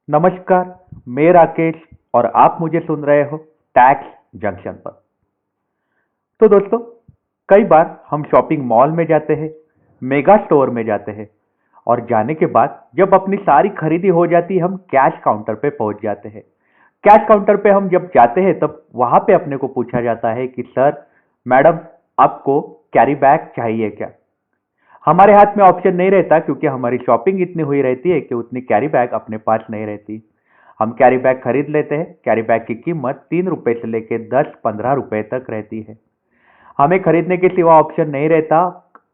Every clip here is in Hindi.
नमस्कार। मैं राकेश और आप मुझे सुन रहे हो टैक्स जंक्शन पर। तो दोस्तों, कई बार हम शॉपिंग मॉल में जाते हैं, मेगा स्टोर में जाते हैं और जाने के बाद जब अपनी सारी खरीदी हो जाती है हम कैश काउंटर पे पहुंच जाते हैं। कैश काउंटर पे हम जब जाते हैं तब वहां पे अपने को पूछा जाता है कि सर, मैडम, आपको कैरी बैग चाहिए क्या। हमारे हाथ में ऑप्शन नहीं रहता क्योंकि हमारी शॉपिंग इतनी हुई रहती है कि उतनी कैरी बैग अपने पास नहीं रहती। हम कैरी बैग खरीद लेते हैं। कैरी बैग की कीमत 3 रुपए से लेकर 10-15 रुपए तक रहती है। हमें खरीदने के सिवा ऑप्शन नहीं रहता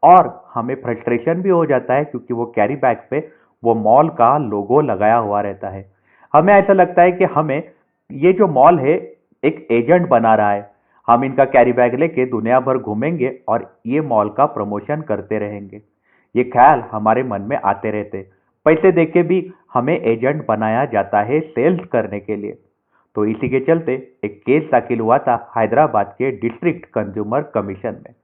और हमें फ्रस्ट्रेशन भी हो जाता है क्योंकि वो कैरी बैग पे वो मॉल का लोगो लगाया हुआ रहता है। हमें ऐसा लगता है कि हमें ये जो मॉल है एक एजेंट बना रहा है। हम इनका कैरी बैग लेके दुनिया भर घूमेंगे और ये मॉल का प्रमोशन करते रहेंगे। ये ख्याल हमारे मन में आते रहते। पैसे देके भी हमें एजेंट बनाया जाता है सेल्स करने के लिए। तो इसी के चलते एक केस दाखिल हुआ था हैदराबाद के डिस्ट्रिक्ट कंज्यूमर कमीशन में।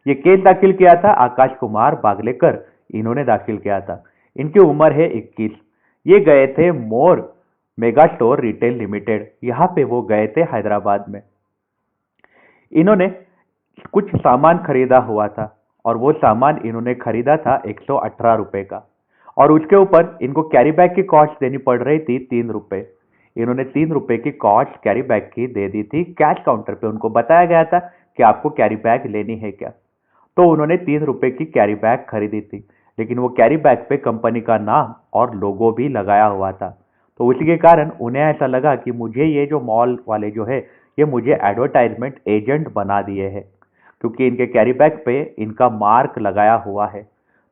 ये केस दाखिल किया था आकाश कुमार बागलेकर, इन्होंने दाखिल किया था। इनकी उम्र है 21। ये गए थे मोर मेगा स्टोर रिटेल लिमिटेड, यहाँ पे वो गए थे हैदराबाद में। इन्होंने कुछ सामान खरीदा हुआ था और वो सामान इन्होंने खरीदा था 118 रुपए का और उसके ऊपर इनको कैरी बैग की कॉस्ट देनी पड़ रही थी 3 रुपए। इन्होंने 3 रुपए की कॉस्ट कैरी बैग की दे दी थी कैश काउंटर पे। उनको बताया गया था कि आपको कैरी बैग लेनी है क्या। तो उन्होंने 3 रुपए की कैरी बैग खरीदी थी, लेकिन वो कैरी बैग पे कंपनी का नाम और लोगो भी लगाया हुआ था। तो उसी के कारण उन्हें ऐसा लगा कि मुझे ये जो मॉल वाले जो है ये मुझे एडवर्टाइजमेंट एजेंट बना दिए हैं क्योंकि इनके कैरी बैग पे इनका मार्क लगाया हुआ है।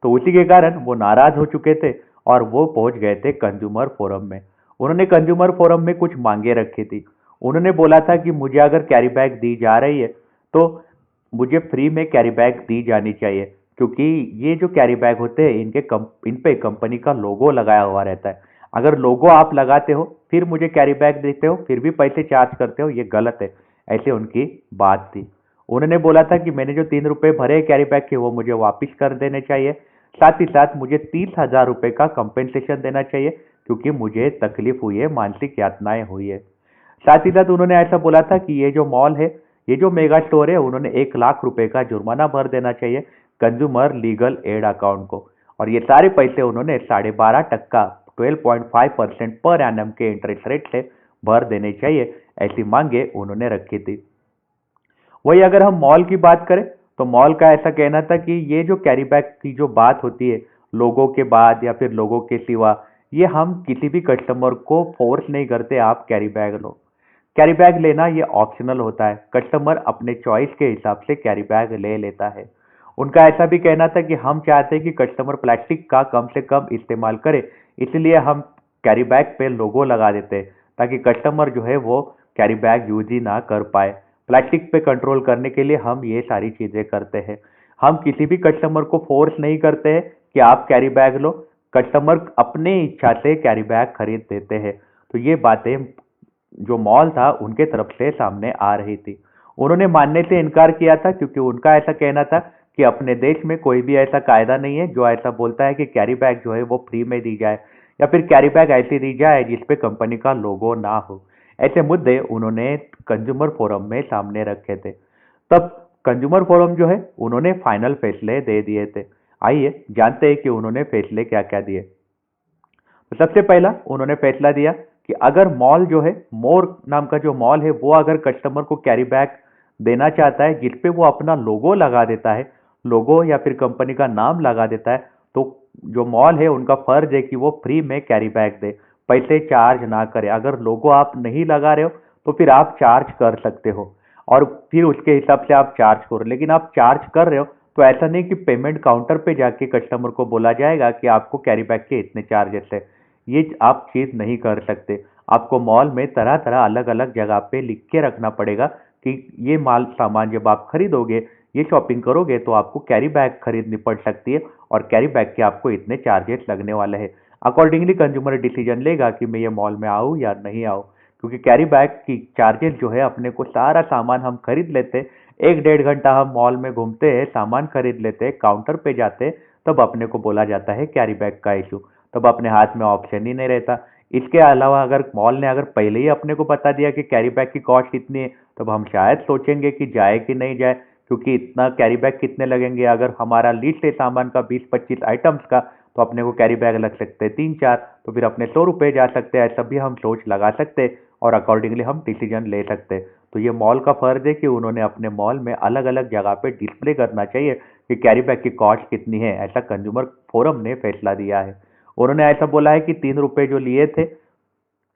तो उसी के कारण वो नाराज हो चुके थे और वो पहुंच गए थे कंज्यूमर फोरम में। उन्होंने कंज्यूमर फोरम में कुछ मांगे रखी थी। उन्होंने बोला था कि मुझे अगर कैरी बैग दी जा रही है तो मुझे फ्री में कैरी बैग दी जानी चाहिए क्योंकि ये जो कैरी बैग होते हैं इन पे कंपनी का लोगो लगाया हुआ रहता है। अगर लोगो आप लगाते हो फिर मुझे कैरी बैग देते हो फिर भी पैसे चार्ज करते हो, ये गलत है। ऐसे उनकी बात थी। उन्होंने बोला था कि मैंने जो 3 रुपए भरे कैरी बैग के वो मुझे वापस कर देने चाहिए। साथ ही साथ मुझे 30,000 रुपए का कंपेंसेशन देना चाहिए क्योंकि मुझे तकलीफ हुई है, मानसिक यातनाएं हुई है। साथ ही साथ उन्होंने ऐसा बोला था कि ये जो मॉल है, ये जो मेगा स्टोर है, उन्होंने 1 लाख रुपए का जुर्माना भर देना चाहिए कंज्यूमर लीगल एड अकाउंट को। और ये सारे पैसे उन्होंने 12.5% 12.5% पर एनम के इंटरेस्ट रेट से भर देने चाहिए। ऐसी मांगे उन्होंने रखी थी। वही अगर हम मॉल की बात करें तो मॉल का ऐसा कहना था कि ये जो कैरी बैग की जो बात होती है लोगों के बाद या फिर लोगों के सिवा, ये हम किसी भी कस्टमर को फोर्स नहीं करते आप कैरी बैग लो। कैरी बैग लेना ये ऑप्शनल होता है। कस्टमर अपने चॉइस के हिसाब से कैरी बैग ले लेता है। उनका ऐसा भी कहना था कि हम चाहते हैं कि कस्टमर प्लास्टिक का कम से कम इस्तेमाल करे, इसलिए हम कैरी बैग पे लोगो लगा देते हैं ताकि कस्टमर जो है वो कैरी बैग यूज ही ना कर पाए। प्लास्टिक पे कंट्रोल करने के लिए हम ये सारी चीजें करते हैं। हम किसी भी कस्टमर को फोर्स नहीं करते हैं कि आप कैरी बैग लो। कस्टमर अपने इच्छा से कैरी बैग खरीद देते हैं। तो ये बातें जो मॉल था उनके तरफ से सामने आ रही थी। उन्होंने मानने से इनकार किया था क्योंकि उनका ऐसा कहना था कि अपने देश में कोई भी ऐसा कायदा नहीं है जो ऐसा बोलता है कि कैरी बैग जो है वो फ्री में दी जाए या फिर कैरी बैग ऐसी दी जाए जिसपे कंपनी का लोगो ना हो। ऐसे मुद्दे उन्होंने कंज्यूमर फोरम में सामने रखे थे। तब कंज्यूमर फोरम जो है उन्होंने फाइनल फैसले दे दिए थे। आइए जानते हैं कि उन्होंने फैसले क्या क्या दिए। तो सबसे पहला उन्होंने फैसला दिया कि अगर मॉल जो है, मोर नाम का जो मॉल है, वो अगर कस्टमर को कैरी बैग देना चाहता है जिसपे वो अपना लोगो लगा देता है, लोगो या फिर कंपनी का नाम लगा देता है, तो जो मॉल है उनका फर्ज है कि वो फ्री में कैरी बैग दे, पैसे चार्ज ना करे। अगर लोगो आप नहीं लगा रहे हो तो फिर आप चार्ज कर सकते हो और फिर उसके हिसाब से आप चार्ज करो। लेकिन आप चार्ज कर रहे हो तो ऐसा नहीं कि पेमेंट काउंटर पे जाके कस्टमर को बोला जाएगा कि आपको कैरी बैग के इतने चार्जेस है। ये आप चीज नहीं कर सकते। आपको मॉल में तरह तरह अलग अलग जगह पे लिख के रखना पड़ेगा कि ये माल सामान जब आप खरीदोगे, ये शॉपिंग करोगे तो आपको कैरी बैग खरीदनी पड़ सकती है और कैरी बैग के आपको इतने चार्जेस लगने वाले हैं। अकॉर्डिंगली कंज्यूमर डिसीजन लेगा कि मैं ये मॉल में आऊँ या नहीं आऊँ। क्योंकि कैरी बैग की चार्जेस जो है, अपने को सारा सामान हम खरीद लेते हैं, 1-1.5 घंटा हम मॉल में घूमते हैं, सामान खरीद लेते हैं, काउंटर पे जाते हैं, तब अपने को बोला जाता है कैरी बैग का इशू। तब अपने हाथ में ऑप्शन ही नहीं रहता। इसके अलावा अगर मॉल ने अगर पहले ही अपने को बता दिया कि कैरी बैग की कॉस्ट इतनी है, तब हम शायद सोचेंगे कि जाए कि नहीं जाए, क्योंकि इतना कैरी बैग कितने लगेंगे। अगर हमारा लिस्ट है सामान का 20-25 आइटम्स का, तो अपने को कैरी बैग लग सकते हैं 3-4, तो फिर अपने 100 रुपये जा सकते हैं। ऐसा भी हम सोच लगा सकते हैं और अकॉर्डिंगली हम डिसीजन ले सकते हैं। तो ये मॉल का फर्ज है कि उन्होंने अपने मॉल में अलग अलग जगह पे डिस्प्ले करना चाहिए कि कैरी बैग की कॉस्ट कितनी है। ऐसा कंज्यूमर फोरम ने फैसला दिया है। उन्होंने ऐसा बोला है कि 3 रुपये जो लिए थे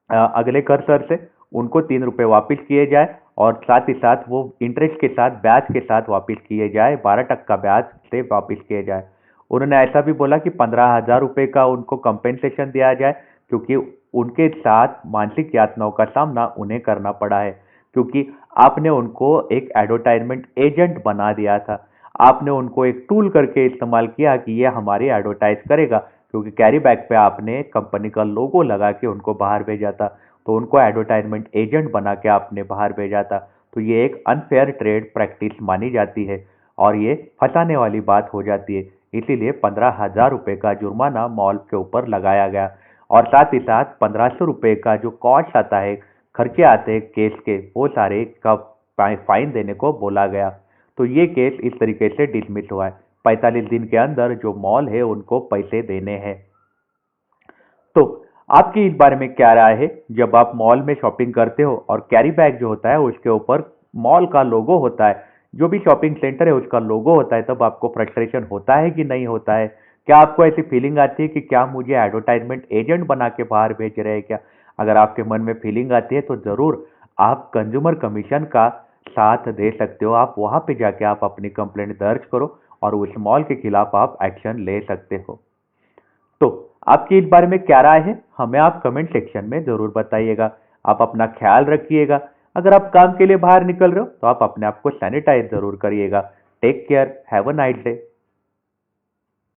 अगले कर सर से, उनको 3 रुपये वापिस किए जाए और साथ ही साथ वो इंटरेस्ट के साथ, ब्याज के साथ वापिस किए जाए, 12% ब्याज से वापिस किए जाए। उन्होंने ऐसा भी बोला कि 15,000 रुपये का उनको कंपेंसेशन दिया जाए, क्योंकि उनके साथ मानसिक यातनाओं का सामना उन्हें करना पड़ा है, क्योंकि आपने उनको एक एडवर्टाइजमेंट एजेंट बना दिया था। आपने उनको एक टूल करके इस्तेमाल किया कि ये हमारी एडवर्टाइज करेगा, क्योंकि कैरी बैग पे आपने कंपनी का लोगो लगा के उनको बाहर भेजा था, तो उनको एडवर्टाइजमेंट एजेंट बना के आपने बाहर भेजा था। तो ये एक अनफेयर ट्रेड प्रैक्टिस मानी जाती है और ये फंसाने वाली बात हो जाती है। इसीलिए 15,000 रुपये का जुर्माना मॉल के ऊपर लगाया गया और साथ ही साथ 1,500 रुपये का जो कॉस्ट आता है, खर्चे आते हैं केस के, वो सारे का फाइन देने को बोला गया। तो ये केस इस तरीके से डिसमिस हुआ है। 45 दिन के अंदर जो मॉल है उनको पैसे देने हैं। तो आपकी इस बारे में क्या राय है? जब आप मॉल में शॉपिंग करते हो और कैरी बैग जो होता है उसके ऊपर मॉल का लोगो होता है, जो भी शॉपिंग सेंटर है उसका लोगो होता है, तब आपको फ्रस्ट्रेशन होता है कि नहीं होता है? क्या आपको ऐसी फीलिंग आती है कि क्या मुझे एडवर्टाइजमेंट एजेंट बना के बाहर भेज रहे हैं क्या? अगर आपके मन में फीलिंग आती है तो जरूर आप कंज्यूमर कमीशन का साथ दे सकते हो। आप वहां पे जाके आप अपनी कंप्लेंट दर्ज करो और उस मॉल के खिलाफ आप एक्शन ले सकते हो। तो आपकी इस बारे में क्या राय है? हमें आप कमेंट सेक्शन में जरूर बताइएगा। आप अपना ख्याल रखिएगा। अगर आप काम के लिए बाहर निकल रहे हो तो आप अपने आप को सैनिटाइज जरूर करिएगा। Take care, have a nice day.